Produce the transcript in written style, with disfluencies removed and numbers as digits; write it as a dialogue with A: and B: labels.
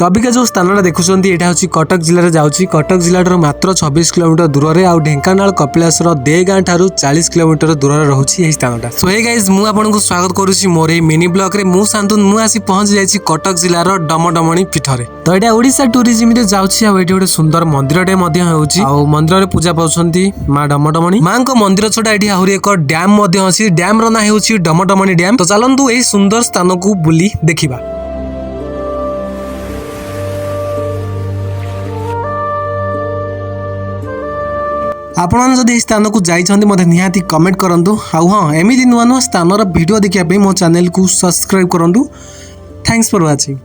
A: तो अबिका जो स्थान देखुं यहाँ हूँ कटक जिले में जाऊँगी। कटक जिलार मात्र 26 किलोमीटर दूर में आउ ढेंकानाल कपिलासर देगाँ ठारू 40 किलोमीटर दूर रोचे यही स्थानटा। सो हे गाइज मुझे आपको स्वागत करुच्ची मोर ये मिनी ब्लॉग रे। मु शांतनु मु आसी पहुंची जाइए कटक जिलार डमडमणी पीठरे। तो यहाँ ओडिशा टूरिज्म रे जाउछि। आ एठी गोटे सुंदर मंदिरटे मध्ये होउछि। आ मंदिर रे पूजा पाउछंती मां डमडमणी। मां को मंदिर छडा एठी आहुरी एक डैम मध्ये अछि। डैम रो ना होउछि डमडमणी डैम। तो चलंतु एही सुंदर स्थान को बुली देखिबा। आपण जदि स्थान को जाइछन्ती मते निहाती कमेंट करंतु। आ हां एमिति नुआ नुआ स्थान रो वीडियो देखिया पे मो चैनल को सब्सक्राइब करंतु। Thanks for watching.